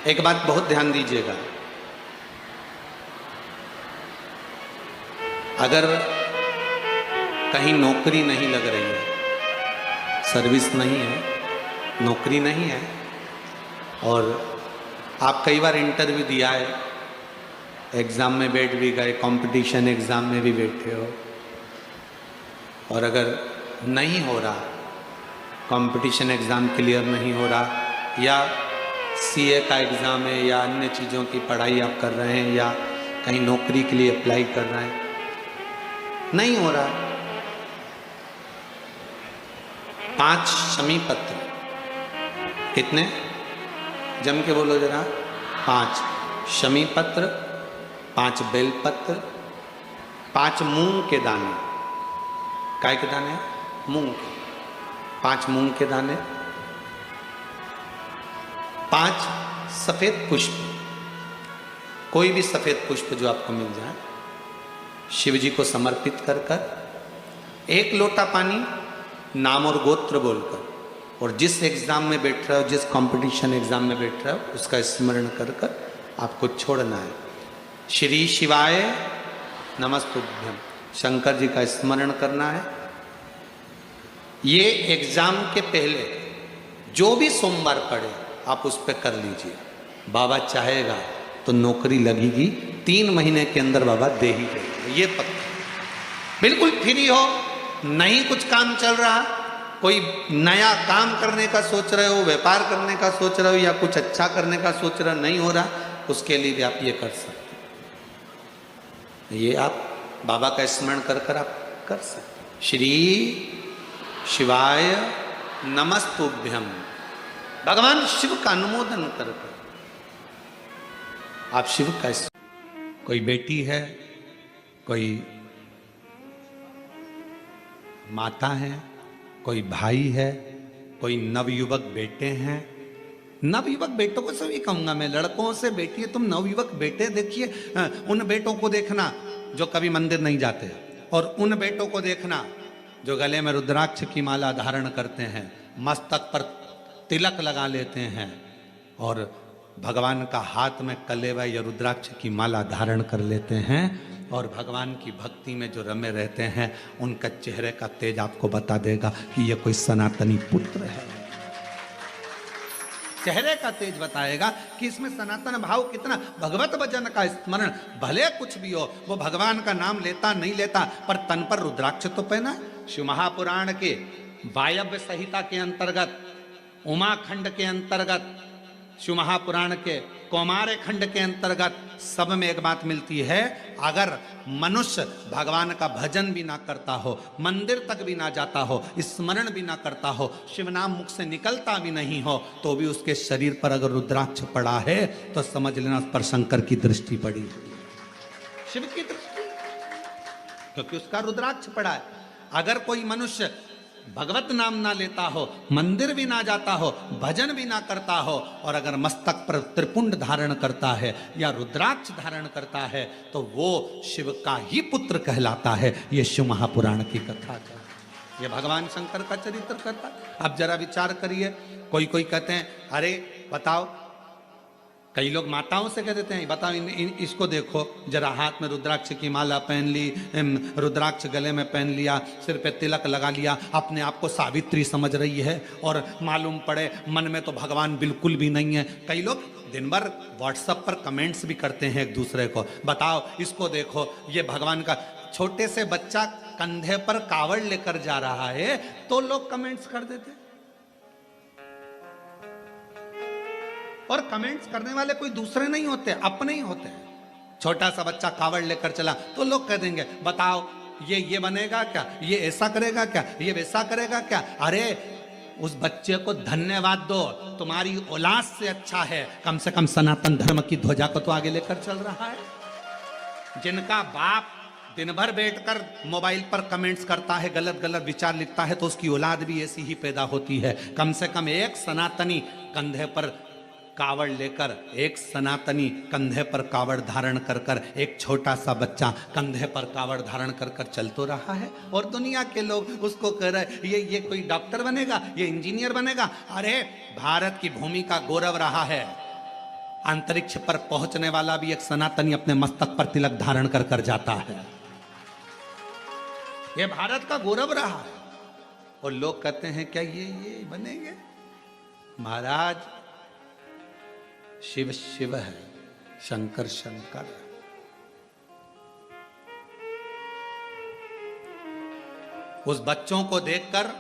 एक बात बहुत ध्यान दीजिएगा, अगर कहीं नौकरी नहीं लग रही है, सर्विस नहीं है, नौकरी नहीं है, और आप कई बार इंटरव्यू दिया है, एग्ज़ाम में बैठ भी गए, कंपटीशन एग्ज़ाम में भी बैठे हो, और अगर नहीं हो रहा, कंपटीशन एग्ज़ाम क्लियर नहीं हो रहा, या सीए का एग्ज़ाम है या अन्य चीज़ों की पढ़ाई आप कर रहे हैं या कहीं नौकरी के लिए अप्लाई कर रहे हैं, नहीं हो रहा, 5 शमी पत्र, कितने जम के बोलो जरा, 5 शमी पत्र, 5 बेल पत्र, 5 मूंग के दाने, काय के दाने, मूंग के, 5 मूंग के दाने, 5 सफेद पुष्प, कोई भी सफेद पुष्प जो आपको मिल जाए, शिव जी को समर्पित कर कर 1 लोटा पानी नाम और गोत्र बोलकर, और जिस एग्जाम में बैठ रहे हो, जिस कंपटीशन एग्जाम में बैठ रहे हो, उसका स्मरण कर कर आपको छोड़ना है। श्री शिवाय नमस्तुभ्यम, शंकर जी का स्मरण करना है। ये एग्जाम के पहले जो भी सोमवार पड़े आप उस पर कर लीजिए, बाबा चाहेगा तो नौकरी लगेगी, 3 महीने के अंदर बाबा दे ही देगा, ये पक्का। बिल्कुल फ्री हो, नहीं कुछ काम चल रहा, कोई नया काम करने का सोच रहे हो, व्यापार करने का सोच रहे हो, या कुछ अच्छा करने का सोच रहे हो, नहीं हो रहा, उसके लिए भी आप ये कर सकते हो। ये आप बाबा का स्मरण कर कर आप कर सकते हो। श्री शिवाय नमस्तुभ्यम, भगवान शिव का अनुमोदन कर कर आप शिव का, कोई बेटी है, कोई माता है, कोई भाई है, कोई नवयुवक बेटे हैं, नवयुवक बेटों को सभी कहूंगा मैं, लड़कों से बेटी तुम नवयुवक बेटे देखिए, उन बेटों को देखना जो कभी मंदिर नहीं जाते, और उन बेटों को देखना जो गले में रुद्राक्ष की माला धारण करते हैं, मस्तक पर तिलक लगा लेते हैं, और भगवान का हाथ में कलेवा या रुद्राक्ष की माला धारण कर लेते हैं, और भगवान की भक्ति में जो रमे रहते हैं, उनका चेहरे का तेज आपको बता देगा कि ये कोई सनातनी पुत्र है। चेहरे का तेज बताएगा कि इसमें सनातन भाव कितना, भगवत भजन का स्मरण, भले कुछ भी हो, वो भगवान का नाम लेता नहीं लेता, पर तन पर रुद्राक्ष तो पहना। शिव महापुराण के वायव्य संहिता के अंतर्गत, उमा खंड के अंतर्गत, शिव महापुराण के कौमार खंड के अंतर्गत, सब में एक बात मिलती है, अगर मनुष्य भगवान का भजन भी ना करता हो, मंदिर तक भी ना जाता हो, स्मरण भी ना करता हो, शिव नाम मुख से निकलता भी नहीं हो, तो भी उसके शरीर पर अगर रुद्राक्ष पड़ा है तो समझ लेना उस पर शंकर की दृष्टि पड़ी, शिव की दृष्टि, क्योंकि उसका रुद्राक्ष पड़ा है। अगर कोई मनुष्य भगवत नाम ना लेता हो, मंदिर भी ना जाता हो, भजन भी ना करता हो, और अगर मस्तक पर त्रिपुंड धारण करता है या रुद्राक्ष धारण करता है, तो वो शिव का ही पुत्र कहलाता है। ये शिव महापुराण की कथा है, ये भगवान शंकर का चरित्र कथा। अब जरा विचार करिए, कोई कहते हैं अरे बताओ, कई लोग माताओं से कह देते हैं बताओ इसको देखो जरा, हाथ में रुद्राक्ष की माला पहन ली, रुद्राक्ष गले में पहन लिया, सिर पे तिलक लगा लिया, अपने आप को सावित्री समझ रही है, और मालूम पड़े मन में तो भगवान बिल्कुल भी नहीं है। कई लोग दिन भर व्हाट्सएप पर कमेंट्स भी करते हैं एक दूसरे को, बताओ इसको देखो, ये भगवान का। छोटे से बच्चा कंधे पर कावड़ लेकर जा रहा है तो लोग कमेंट्स कर देते, और कमेंट्स करने वाले कोई दूसरे नहीं होते, अपने ही होते हैं। छोटा सा बच्चा कावड़ लेकर चला तो लोग कह देंगे बताओ ये बनेगा क्या, ये ऐसा करेगा क्या, ये वैसा करेगा क्या। अरे उस बच्चे को धन्यवाद दो, तुम्हारी औलाद से अच्छा है, कम से कम सनातन धर्म की ध्वजा को तो आगे लेकर चल रहा है। जिनका बाप दिन भर बैठकर मोबाइल पर कमेंट्स करता है, गलत गलत विचार लिखता है, तो उसकी औलाद भी ऐसी ही पैदा होती है। कम से कम एक सनातनी कंधे पर कावड़ लेकर, एक सनातनी कंधे पर कावड़ धारण कर कर, एक छोटा सा बच्चा कंधे पर कावड़ धारण कर कर चल तो रहा है, और दुनिया के लोग उसको कह रहे ये कोई डॉक्टर बनेगा, ये इंजीनियर बनेगा। अरे भारत की भूमि का गौरव रहा है, अंतरिक्ष पर पहुंचने वाला भी एक सनातनी अपने मस्तक पर तिलक धारण कर कर जाता है। यह भारत का गौरव रहा है। और लोग कहते हैं क्या ये बनेंगे? महाराज, शिव शिव है, शंकर शंकर है। उस बच्चों को देखकर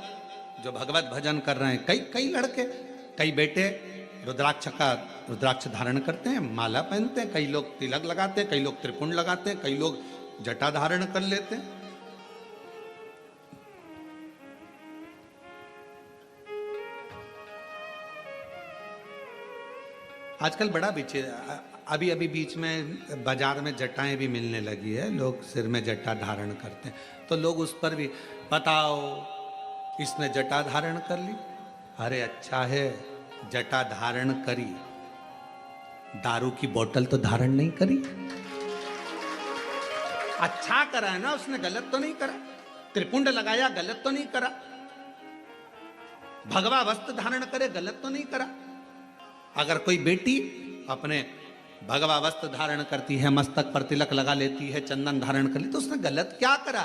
जो भगवत भजन कर रहे हैं, कई लड़के, कई बेटे रुद्राक्ष धारण करते हैं, माला पहनते हैं, कई लोग तिलक लगाते हैं, कई लोग त्रिपुंड लगाते हैं, कई लोग जटा धारण कर लेते हैं। आजकल बड़ा अभी बीच में बाजार में जटाएं भी मिलने लगी है, लोग सिर में जटा धारण करते हैं, तो लोग उस पर भी बताओ इसने जटा धारण कर ली। अरे अच्छा है, जटा धारण करी, दारू की बोतल तो धारण नहीं करी। अच्छा करा है ना उसने, गलत तो नहीं करा। त्रिपुंड लगाया, गलत तो नहीं करा। भगवा वस्त्र धारण करे, गलत तो नहीं करा। अगर कोई बेटी अपने भगवा वस्त्र धारण करती है, मस्तक पर तिलक लगा लेती है, चंदन धारण कर ली, तो उसने गलत क्या करा?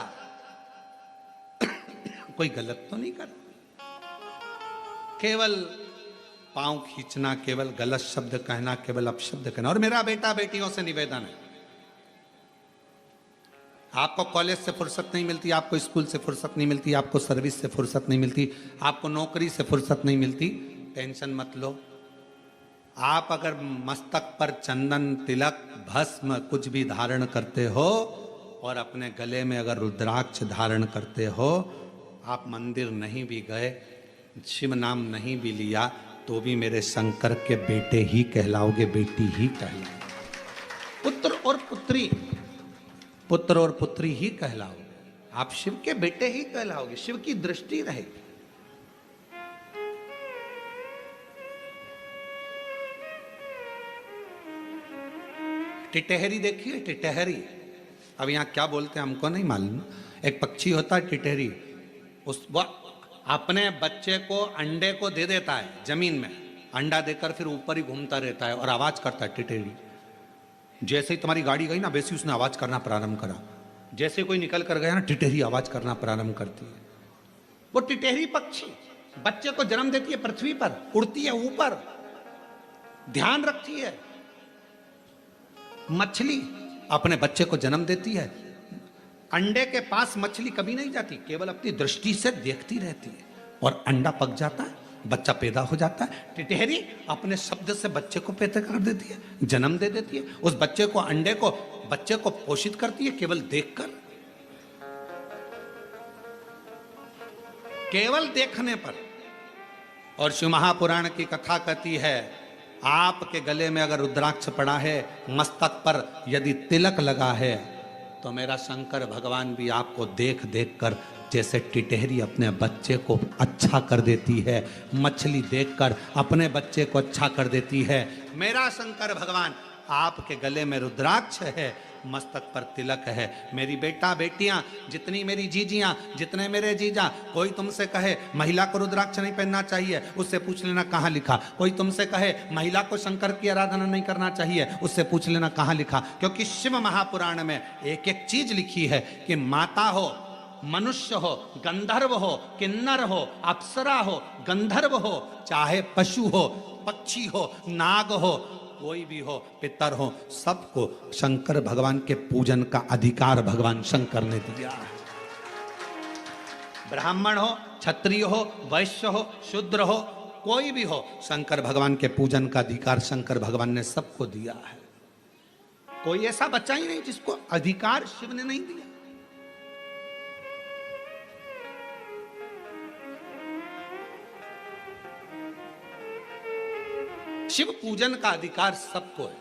कोई गलत तो नहीं करा। केवल पांव खींचना, केवल गलत शब्द कहना, केवल अपशब्द कहना। और मेरा बेटा बेटियों से निवेदन है, आपको कॉलेज से फुर्सत नहीं मिलती, आपको स्कूल से फुर्सत नहीं मिलती, आपको सर्विस से फुर्सत नहीं मिलती, आपको नौकरी से फुर्सत नहीं मिलती, टेंशन मत लो। आप अगर मस्तक पर चंदन, तिलक, भस्म कुछ भी धारण करते हो और अपने गले में अगर रुद्राक्ष धारण करते हो, आप मंदिर नहीं भी गए, शिव नाम नहीं भी लिया, तो भी मेरे शंकर के बेटे ही कहलाओगे, बेटी ही कहलाओगे। पुत्र और पुत्री ही कहलाओगे। आप शिव के बेटे ही कहलाओगे, शिव की दृष्टि रहेगी। टिटहरी देखिए, टिटहरी, अब यहां क्या बोलते हैं हमको नहीं मालूम। एक पक्षी होता है टिटहरी, अपने बच्चे को अंडे को दे देता है जमीन में, अंडा देकर फिर ऊपर ही घूमता रहता है और आवाज करता है टिटहरी। जैसे ही तुम्हारी गाड़ी गई ना, वैसे उसने आवाज करना प्रारंभ करा। जैसे कोई निकल कर गया ना, टिटहरी आवाज करना प्रारंभ करती है। वो टिटहरी पक्षी बच्चे को जन्म देती है, पृथ्वी पर उड़ती है, ऊपर ध्यान रखती है। मछली अपने बच्चे को जन्म देती है, अंडे के पास मछली कभी नहीं जाती, केवल अपनी दृष्टि से देखती रहती है, और अंडा पक जाता है, बच्चा पैदा हो जाता है। टिटहरी अपने शब्द से बच्चे को पैदा कर देती है, जन्म दे देती है। उस बच्चे को, अंडे को, बच्चे को पोषित करती है केवल देखकर, केवल देखने पर। और शिव महापुराण की कथा कहती है, आपके गले में अगर रुद्राक्ष पड़ा है, मस्तक पर यदि तिलक लगा है, तो मेरा शंकर भगवान भी आपको देख देख कर, जैसे टिटहरी अपने बच्चे को अच्छा कर देती है, मछली देखकर अपने बच्चे को अच्छा कर देती है, मेरा शंकर भगवान आपके गले में रुद्राक्ष है, मस्तक पर तिलक है। मेरी बेटा बेटियां, जितनी मेरी जीजियां, जितने मेरे जीजा, कोई तुमसे कहे महिला को रुद्राक्ष नहीं पहनना चाहिए, उससे पूछ लेना कहाँ लिखा। कोई तुमसे कहे महिला को शंकर की आराधना नहीं करना चाहिए, उससे पूछ लेना कहाँ लिखा। क्योंकि शिव महापुराण में एक एक चीज लिखी है कि माता हो, मनुष्य हो, गंधर्व हो, किन्नर हो, अप्सरा हो, गंधर्व हो, चाहे पशु हो, पक्षी हो, नाग हो, कोई भी हो, पितर हो, सबको शंकर भगवान के पूजन का अधिकार भगवान शंकर ने दिया है। ब्राह्मण हो, क्षत्रिय हो, वैश्य हो, शूद्र हो, कोई भी हो, शंकर भगवान के पूजन का अधिकार शंकर भगवान ने सबको दिया है। कोई ऐसा बच्चा ही नहीं जिसको अधिकार शिव ने नहीं दिया। शिव पूजन का अधिकार सबको है,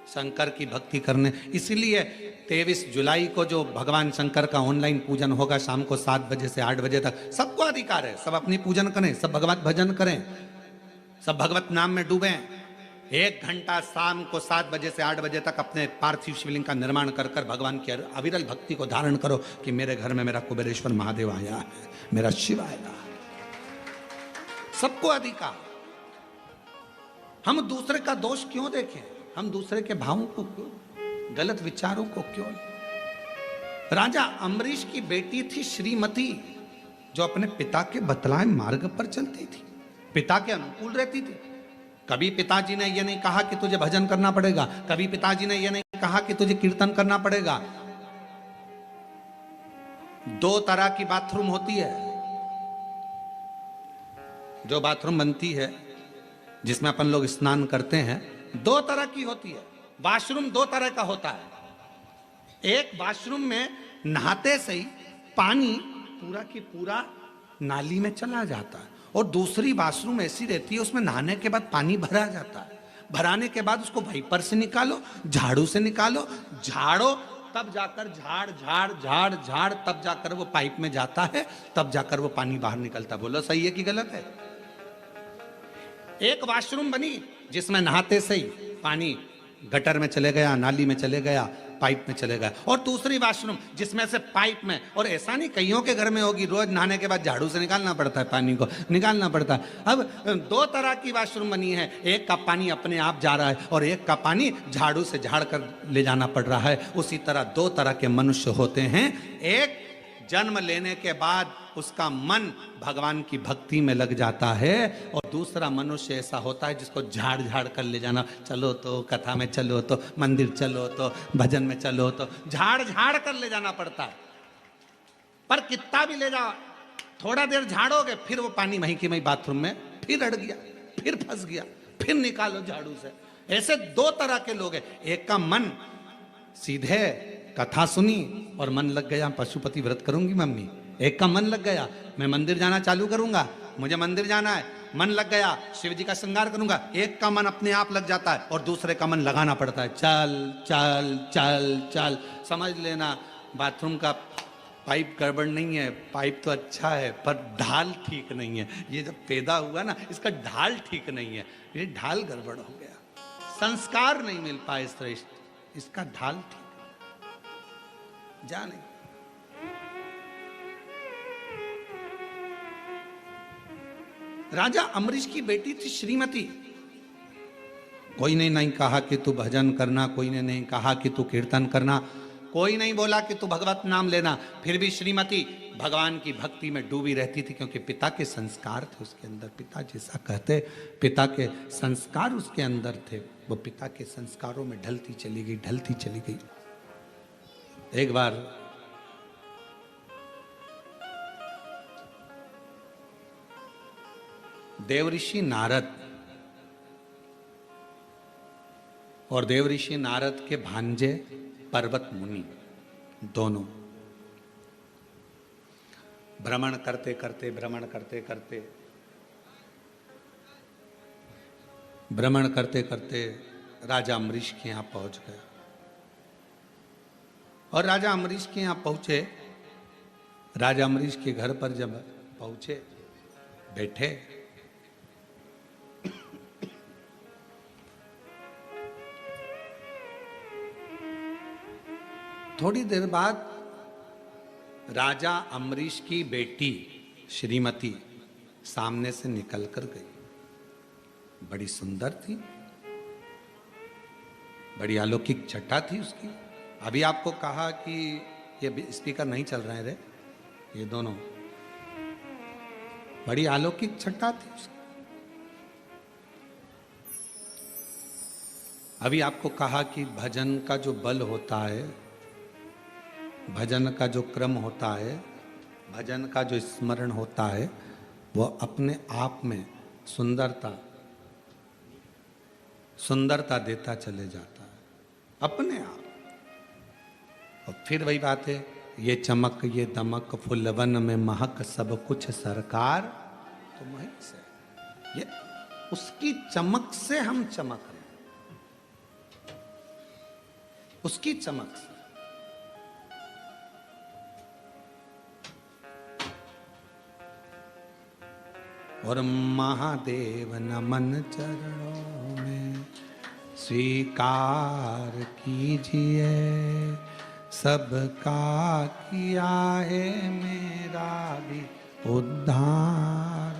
शंकर की भक्ति करने। इसीलिए 23 जुलाई को जो भगवान शंकर का ऑनलाइन पूजन होगा, शाम को 7 बजे से 8 बजे तक, सबको अधिकार है, सब अपनी पूजन करें, सब भगवत भजन करें, सब भगवत नाम में डूबें। 1 घंटा शाम को 7 बजे से 8 बजे तक अपने पार्थिव शिवलिंग का निर्माण कर कर भगवान की अविरल भक्ति को धारण करो कि मेरे घर में मेरा कुबेरेश्वर महादेव आया है, मेरा शिव आया। सबको अधिकार। हम दूसरे का दोष क्यों देखें? हम दूसरे के भावों को क्यों, गलत विचारों को क्यों। राजा अम्बरीश की बेटी थी श्रीमती, जो अपने पिता के बतलाए मार्ग पर चलती थी, पिता के अनुकूल रहती थी। कभी पिताजी ने यह नहीं कहा कि तुझे भजन करना पड़ेगा, कभी पिताजी ने यह नहीं कहा कि तुझे कीर्तन करना पड़ेगा। दो तरह की बाथरूम होती है, जो बाथरूम बनती है जिसमें अपन लोग स्नान करते हैं, दो तरह की होती है। वॉशरूम दो तरह का होता है। एक वॉशरूम में नहाते से ही पानी पूरा की पूरा नाली में चला जाता है, और दूसरी वॉशरूम ऐसी रहती है उसमें नहाने के बाद पानी भरा जाता है। भराने के बाद उसको वाइपर से निकालो, झाड़ू से निकालो, झाड़ो, तब जाकर झाड़ झाड़ झाड़ झाड़ तब जाकर वो पाइप में जाता है, तब जाकर वो पानी बाहर निकलता। बोलो सही है कि गलत है? एक वॉशरूम बनी जिसमें नहाते से ही पानी गटर में चले गया, नाली में चले गया, पाइप में चले गया, और दूसरी वॉशरूम जिसमें से पाइप में, और ऐसा नहीं कईयों के घर में होगी, रोज नहाने के बाद झाड़ू से निकालना पड़ता है, पानी को निकालना पड़ता है। अब दो तरह की वॉशरूम बनी है, एक का पानी अपने आप जा रहा है और एक का पानी झाड़ू से झाड़ कर ले जाना पड़ रहा है। उसी तरह दो तरह के मनुष्य होते हैं। एक जन्म लेने के बाद उसका मन भगवान की भक्ति में लग जाता है, और दूसरा मनुष्य ऐसा होता है जिसको झाड़ झाड़ कर ले जाना, चलो तो कथा में, चलो तो मंदिर, चलो तो भजन में, चलो तो झाड़ झाड़ कर ले जाना पड़ता है। पर कितना भी ले जाओ, थोड़ा देर झाड़ोगे फिर वो पानी वहीं की वहीं बाथरूम में फिर अड़ गया, फिर फंस गया, फिर निकालो झाड़ू से। ऐसे दो तरह के लोग हैं। एक का मन सीधे कथा सुनी और मन लग गया पशुपति व्रत करूंगी मम्मी, एक का मन लग गया मैं मंदिर जाना चालू करूंगा, मुझे मंदिर जाना है, मन लग गया शिव जी का श्रृंगार करूंगा। एक का मन अपने आप लग जाता है और दूसरे का मन लगाना पड़ता है, चल चल चल चल। समझ लेना बाथरूम का पाइप गड़बड़ नहीं है, पाइप तो अच्छा है पर ढाल ठीक नहीं है। ये जब पैदा हुआ ना, इसका ढाल ठीक नहीं है, ये ढाल गड़बड़ हो गया, संस्कार नहीं मिल पाए श्रेष्ठ, इसका ढाल ठीक जा नहीं। राजा अम्बरीश की बेटी थी श्रीमती। कोई ने नहीं कहा कि तू भजन करना, कोई ने नहीं कहा कि तू कीर्तन करना, कोई नहीं बोला कि तू भगवत नाम लेना, फिर भी श्रीमती भगवान की भक्ति में डूबी रहती थी, क्योंकि पिता के संस्कार थे उसके अंदर। पिता जैसा कहते, पिता के संस्कार उसके अंदर थे, वो पिता के संस्कारों में ढलती चली गई, ढलती चली गई। एक बार देवऋषि नारद और देवऋषि नारद के भांजे पर्वत मुनि दोनों भ्रमण करते करते राजा अम्बरीश के यहां पहुंच गए। और राजा अम्बरीश के यहां पहुंचे, राजा अम्बरीश के घर पर जब पहुंचे, बैठे, थोड़ी देर बाद राजा अम्बरीश की बेटी श्रीमती सामने से निकल कर गई। बड़ी सुंदर थी, बड़ी अलौकिक छटा थी उसकी। अभी आपको कहा कि ये स्पीकर नहीं चल रहे हैं रे, ये दोनों, बड़ी अलौकिक छटा थी उसकी। अभी आपको कहा कि भजन का जो बल होता है, भजन का जो क्रम होता है, भजन का जो स्मरण होता है, वह अपने आप में सुंदरता देता चले जाता है अपने आप। और फिर वही बात है, ये चमक ये दमक फुलवन में महक सब कुछ सरकार तो वहीं से, ये उसकी चमक से हम चमक रहे हैं, उसकी चमक से। और महादेव नमन चरणों में स्वीकार कीजिए, सबका किया है मेरा भी उद्धार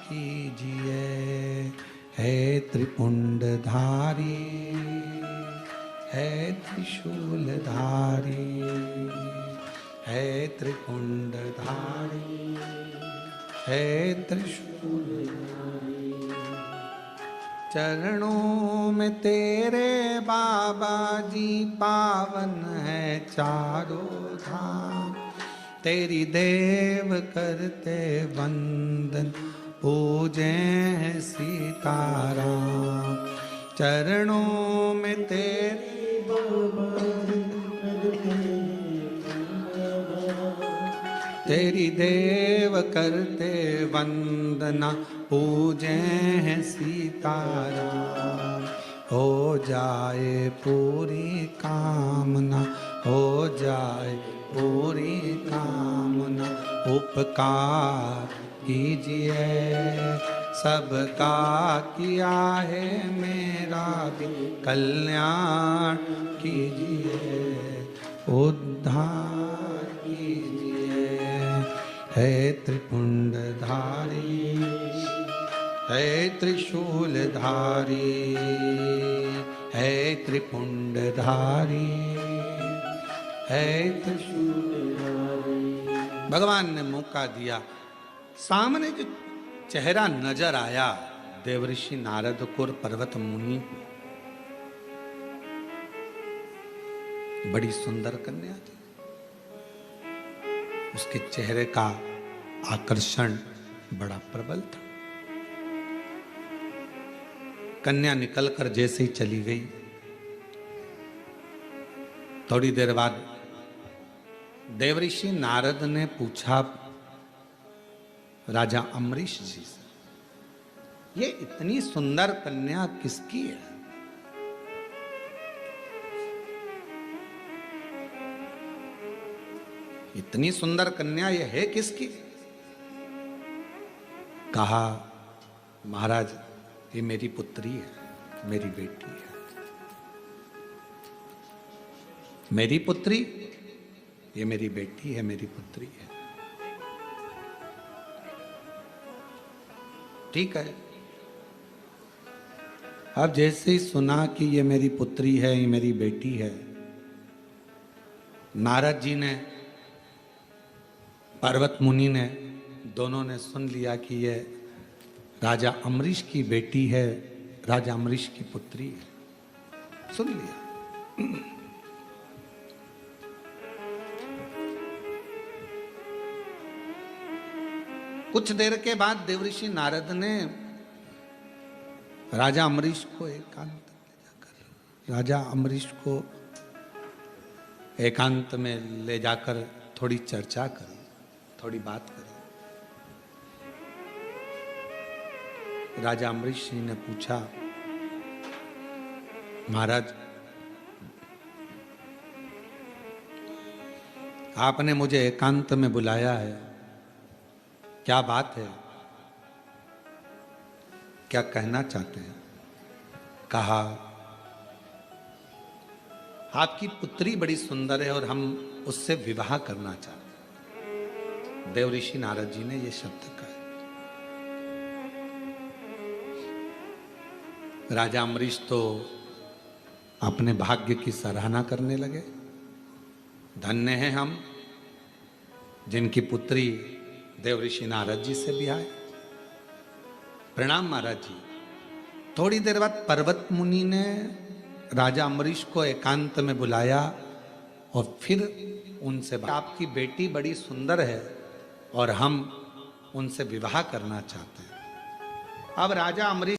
कीजिए। त्रिपुंडधारी, है त्रिशूलधारी, है त्रिपुंडधारी, है त्रिशूलधारी। चरणों में तेरे बाबा जी पावन है चारों धाम, तेरी देव करते वंदन पूजे हैं सीताराम। चरणों में तेरे बाबा तेरी देव करते वंदना पूजे हैं सीताराम। हो जाए पूरी कामना, हो जाए पूरी कामना, उपकार कीजिए सबका किया है मेरा भी कल्याण कीजिए, उद्धार कीजिए। है त्रिपुंडधारी, है त्रिशूलधारी, है त्रिपुंडधारी, है त्रिशूलधारी। भगवान ने मौका दिया। सामने जो चेहरा नजर आया देवऋषि नारद को और पर्वत मुनि को, बड़ी सुंदर कन्या थी। उसके चेहरे का आकर्षण बड़ा प्रबल था। कन्या निकलकर जैसे ही चली गई, थोड़ी देर बाद देवऋषि नारद ने पूछा राजा अम्बरीश जी से, ये इतनी सुंदर कन्या किसकी है? इतनी सुंदर कन्या ये है किसकी? कहा महाराज ये मेरी पुत्री है, मेरी बेटी है। मेरी पुत्री, ये मेरी बेटी है, मेरी पुत्री है। ठीक है। अब जैसे ही सुना कि ये मेरी पुत्री है, ये मेरी बेटी है, नारद जी ने, पर्वत मुनि ने, दोनों ने सुन लिया कि ये राजा अम्बरीश की बेटी है, राजा अम्बरीश की पुत्री है। सुन लिया। कुछ देर के बाद देवऋषि नारद ने राजा अम्बरीश को एकांत में जाकर, राजा अम्बरीश को एकांत में ले जाकर थोड़ी चर्चा करी, थोड़ी बात करी। राजा अम्बरीश जी ने पूछा महाराज आपने मुझे एकांत में बुलाया है, क्या बात है, क्या कहना चाहते हैं? कहा आपकी पुत्री बड़ी सुंदर है और हम उससे विवाह करना चाहते हैं। देवऋषि नारद जी ने ये शब्द कहे। राजा अम्बरीश तो अपने भाग्य की सराहना करने लगे। धन्य हैं हम जिनकी पुत्री देवऋषि नारद जी से भी आए। प्रणाम महाराज जी। थोड़ी देर बाद पर्वत मुनि ने राजा अम्बरीश को एकांत में बुलाया और फिर उनसे आपकी बेटी बड़ी सुंदर है और हम उनसे विवाह करना चाहते हैं। अब राजा अम्बरीश